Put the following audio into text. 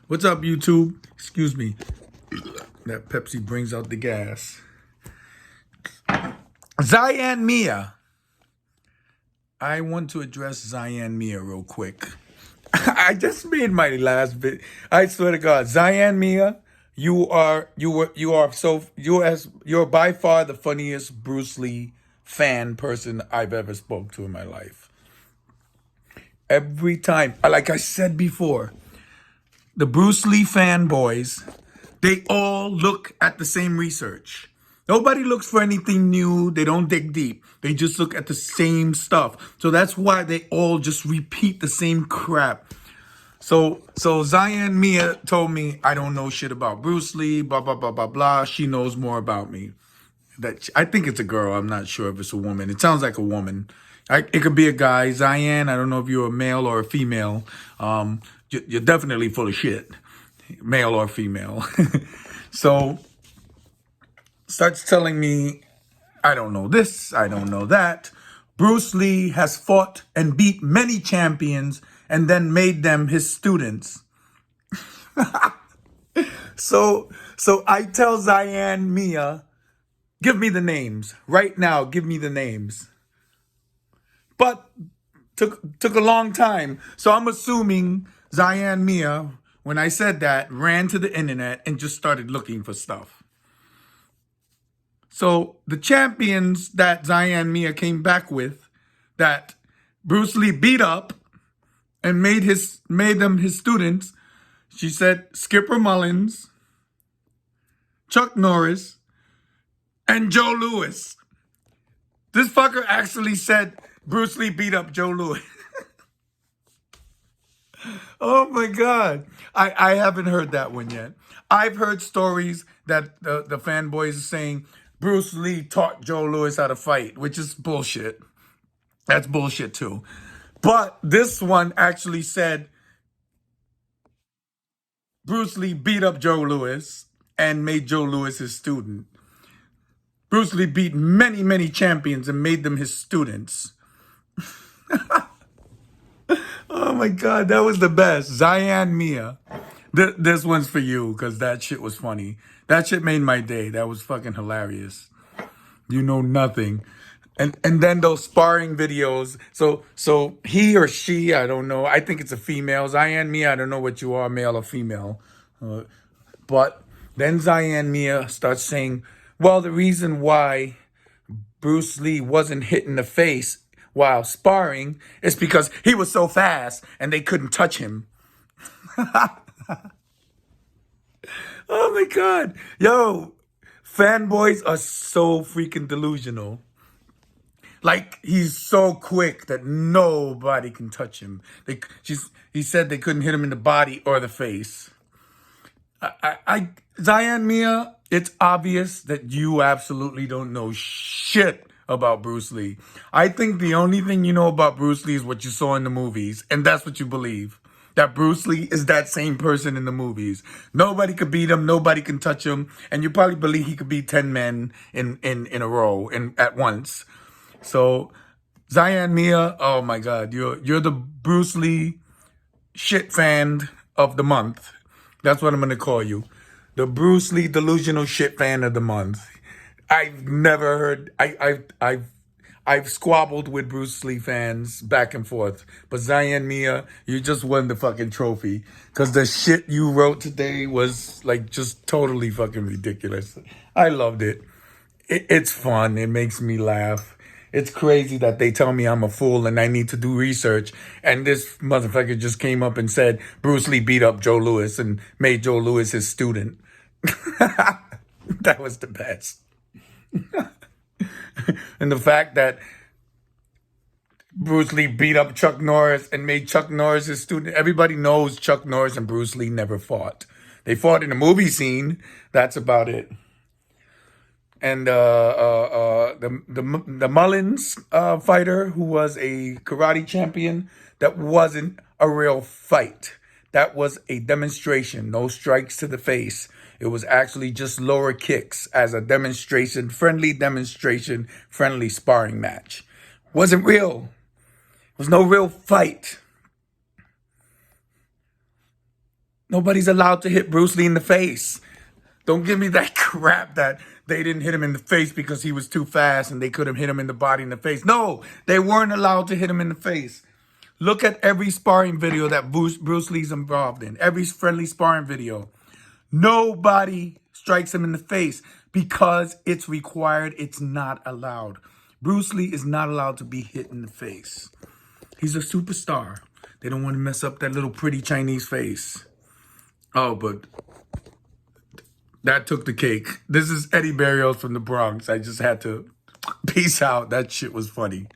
What's up, YouTube? Excuse me. That Pepsi brings out the gas. Zayan Mia. I want to address Zayan Mia real quick. I just made my last bit. I swear to God, Zayan Mia, you're by far the funniest Bruce Lee fan person I've ever spoke to in my life. Every time, like I said before, the Bruce Lee fanboys, they all look at the same research. Nobody looks for anything new. They don't dig deep. They just look at the same stuff. So that's why they all just repeat the same crap. So Zayan Mia told me I don't know shit about Bruce Lee, blah, blah, blah, blah, blah. She knows more about me. I think it's a girl. I'm not sure if it's a woman. It sounds like a woman. It could be a guy. Zayan, I don't know if you're a male or a female. You're definitely full of shit, male or female. So starts telling me, I don't know this, I don't know that. Bruce Lee has fought and beat many champions and then made them his students. So I tell Zayan Mia, give me the names. Right now, give me the names. But took a long time. So I'm assuming Zayan Mia, when I said that, ran to the internet and just started looking for stuff. So the champions that Zayan Mia came back with, that Bruce Lee beat up and made them his students, she said Skipper Mullins, Chuck Norris, and Joe Louis. This fucker actually said Bruce Lee beat up Joe Louis. Oh my God. I haven't heard that one yet. I've heard stories that the fanboys are saying Bruce Lee taught Joe Louis how to fight, which is bullshit. That's bullshit too. But this one actually said Bruce Lee beat up Joe Louis and made Joe Louis his student. Bruce Lee beat many, many champions and made them his students. Oh my God, that was the best. Zayan Mia. This one's for you because that shit was funny. That shit made my day. That was fucking hilarious. You know nothing. And then those sparring videos. So he or she, I don't know. I think it's a female. Zayan Mia, I don't know what you are, male or female. But then Zayan Mia starts saying, well, the reason why Bruce Lee wasn't hit in the face while sparring is because he was so fast and they couldn't touch him. Oh my God. Yo, fanboys are so freaking delusional. Like, he's so quick that nobody can touch him. He said they couldn't hit him in the body or the face. Zayan Mia, it's obvious that you absolutely don't know shit about Bruce Lee. I think the only thing you know about Bruce Lee is what you saw in the movies, and that's what you believe. That Bruce Lee is that same person in the movies. Nobody could beat him, nobody can touch him, and you probably believe he could beat 10 men in a row at once. So, Zayan Mia, oh my God, you're the Bruce Lee shit fan of the month. That's what I'm gonna call you. The Bruce Lee delusional shit fan of the month. I've never heard. I've squabbled with Bruce Lee fans back and forth, but Zayan Mia, you just won the fucking trophy because the shit you wrote today was like just totally fucking ridiculous. I loved it. It's fun. It makes me laugh. It's crazy that they tell me I'm a fool and I need to do research. And this motherfucker just came up and said Bruce Lee beat up Joe Louis and made Joe Louis his student. That was the best. And the fact that Bruce Lee beat up Chuck Norris and made Chuck Norris his student. Everybody knows Chuck Norris and Bruce Lee never fought. They fought in a movie scene. That's about it. And the Mullins fighter, who was a karate champion, that wasn't a real fight. That was a demonstration. No strikes to the face. It was actually just lower kicks as a demonstration, friendly sparring match. Wasn't real. It was no real fight. Nobody's allowed to hit Bruce Lee in the face. Don't give me that crap that they didn't hit him in the face because he was too fast and they couldn't hit him in the body in the face. No, they weren't allowed to hit him in the face. Look at every sparring video that Bruce Lee's involved in. Every friendly sparring video. Nobody strikes him in the face because it's required. It's not allowed. Bruce Lee is not allowed to be hit in the face. He's a superstar. They don't want to mess up that little pretty Chinese face. Oh, but that took the cake. This is Eddie Berrios from the Bronx. I just had to peace out. That shit was funny.